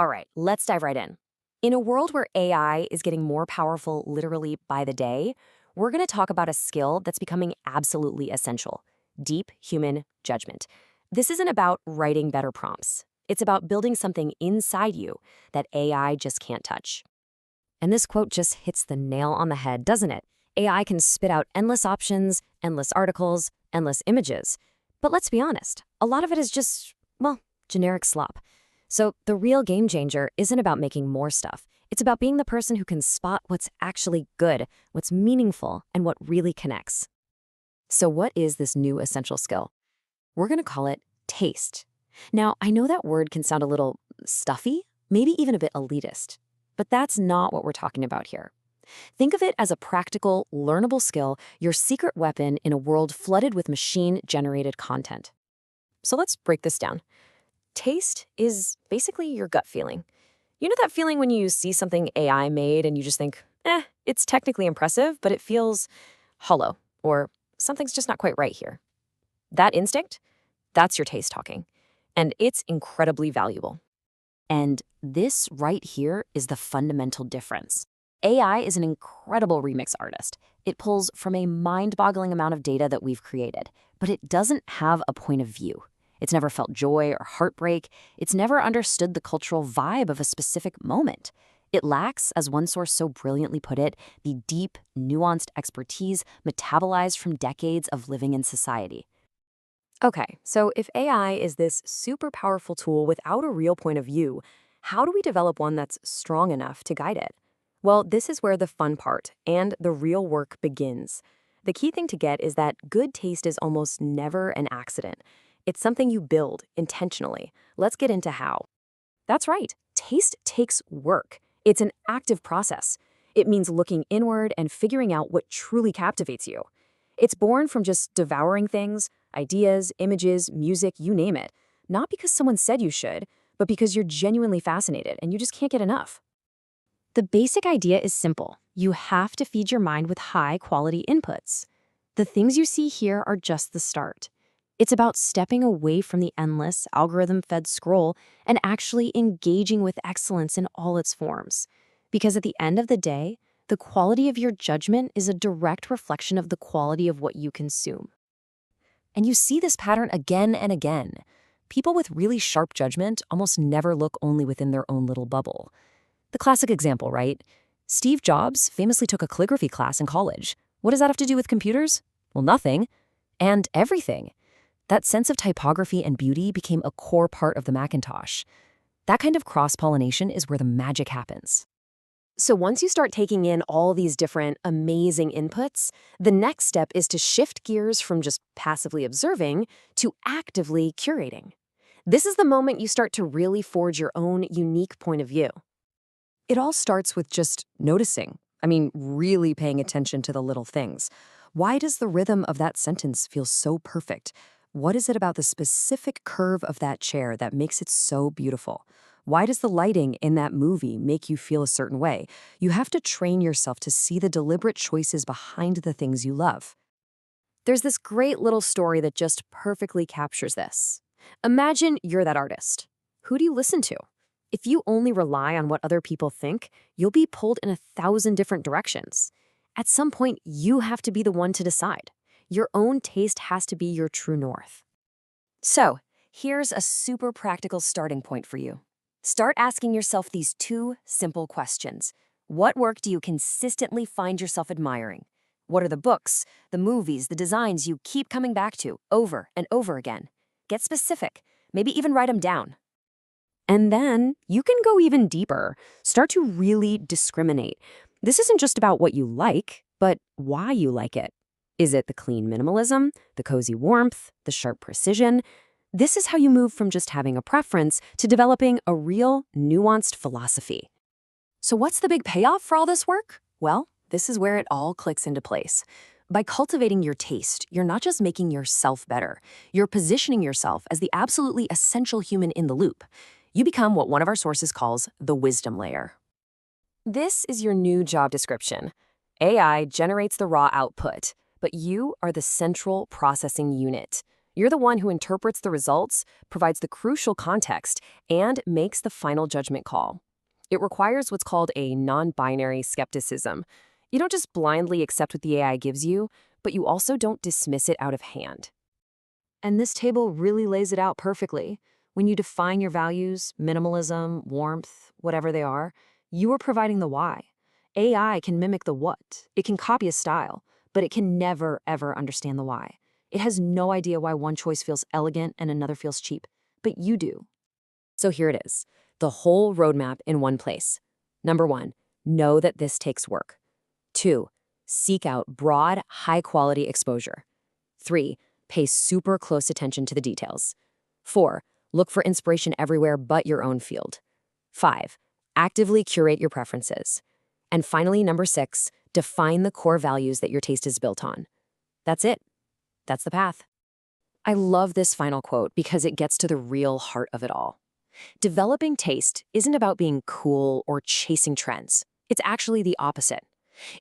All right, let's dive right in. In a world where AI is getting more powerful literally by the day, we're going to talk about a skill that's becoming absolutely essential: deep human judgment. This isn't about writing better prompts. It's about building something inside you that AI just can't touch. And this quote just hits the nail on the head, doesn't it? AI can spit out endless options, endless articles, endless images. But let's be honest, a lot of it is just, well, generic slop. So the real game changer isn't about making more stuff. It's about being the person who can spot what's actually good, what's meaningful, and what really connects. So what is this new essential skill? We're going to call it taste. Now, I know that word can sound a little stuffy, maybe even a bit elitist, but that's not what we're talking about here. Think of it as a practical, learnable skill, your secret weapon in a world flooded with machine-generated content. So let's break this down. Taste is basically your gut feeling. You know that feeling when you see something AI made and you just think, it's technically impressive, but it feels hollow, or something's just not quite right here. That instinct, that's your taste talking. And it's incredibly valuable. And this right here is the fundamental difference. AI is an incredible remix artist. It pulls from a mind-boggling amount of data that we've created, but it doesn't have a point of view. It's never felt joy or heartbreak. It's never understood the cultural vibe of a specific moment. It lacks, as one source so brilliantly put it, the deep, nuanced expertise metabolized from decades of living in society. Okay, so if AI is this super powerful tool without a real point of view, how do we develop one that's strong enough to guide it? Well, this is where the fun part and the real work begins. The key thing to get is that good taste is almost never an accident. It's something you build intentionally. Let's get into how. That's right, taste takes work. It's an active process. It means looking inward and figuring out what truly captivates you. It's born from just devouring things, ideas, images, music, you name it. Not because someone said you should, but because you're genuinely fascinated and you just can't get enough. The basic idea is simple. You have to feed your mind with high-quality inputs. The things you see here are just the start. It's about stepping away from the endless, algorithm-fed scroll and actually engaging with excellence in all its forms. Because at the end of the day, the quality of your judgment is a direct reflection of the quality of what you consume. And you see this pattern again and again. People with really sharp judgment almost never look only within their own little bubble. The classic example, right? Steve Jobs famously took a calligraphy class in college. What does that have to do with computers? Well, nothing. And everything. That sense of typography and beauty became a core part of the Macintosh. That kind of cross-pollination is where the magic happens. So once you start taking in all these different amazing inputs, the next step is to shift gears from just passively observing to actively curating. This is the moment you start to really forge your own unique point of view. It all starts with just noticing. Really paying attention to the little things. Why does the rhythm of that sentence feel so perfect? What is it about the specific curve of that chair that makes it so beautiful? Why does the lighting in that movie make you feel a certain way? You have to train yourself to see the deliberate choices behind the things you love. There's this great little story that just perfectly captures this. Imagine you're that artist. Who do you listen to? If you only rely on what other people think, you'll be pulled in 1,000 different directions. At some point, you have to be the one to decide. Your own taste has to be your true north. So, here's a super practical starting point for you. Start asking yourself these two simple questions. What work do you consistently find yourself admiring? What are the books, the movies, the designs you keep coming back to over and over again? Get specific. Maybe even write them down. And then you can go even deeper. Start to really discriminate. This isn't just about what you like, but why you like it. Is it the clean minimalism, the cozy warmth, the sharp precision? This is how you move from just having a preference to developing a real, nuanced philosophy. So what's the big payoff for all this work? Well, this is where it all clicks into place. By cultivating your taste, you're not just making yourself better. You're positioning yourself as the absolutely essential human in the loop. You become what one of our sources calls the wisdom layer. This is your new job description. AI generates the raw output, but you are the central processing unit. You're the one who interprets the results, provides the crucial context, and makes the final judgment call. It requires what's called a non-binary skepticism. You don't just blindly accept what the AI gives you, but you also don't dismiss it out of hand. And this table really lays it out perfectly. When you define your values, minimalism, warmth, whatever they are, you are providing the why. AI can mimic the what. It can copy a style, but it can never, ever understand the why. It has no idea why one choice feels elegant and another feels cheap, but you do. So here it is, the whole roadmap in one place. Number 1, know that this takes work. 2, seek out broad, high-quality exposure. 3, pay super close attention to the details. 4, look for inspiration everywhere but your own field. 5, actively curate your preferences. And finally, number 6, define the core values that your taste is built on. That's it. That's the path. I love this final quote because it gets to the real heart of it all. Developing taste isn't about being cool or chasing trends. It's actually the opposite.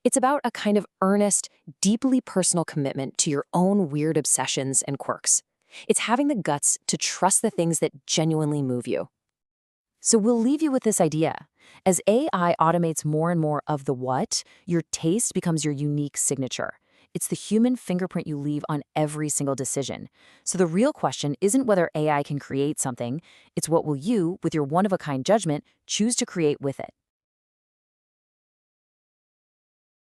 It's about a kind of earnest, deeply personal commitment to your own weird obsessions and quirks. It's having the guts to trust the things that genuinely move you. So we'll leave you with this idea. As AI automates more and more of the what, your taste becomes your unique signature. It's the human fingerprint you leave on every single decision. So the real question isn't whether AI can create something, it's what will you, with your one-of-a-kind judgment, choose to create with it.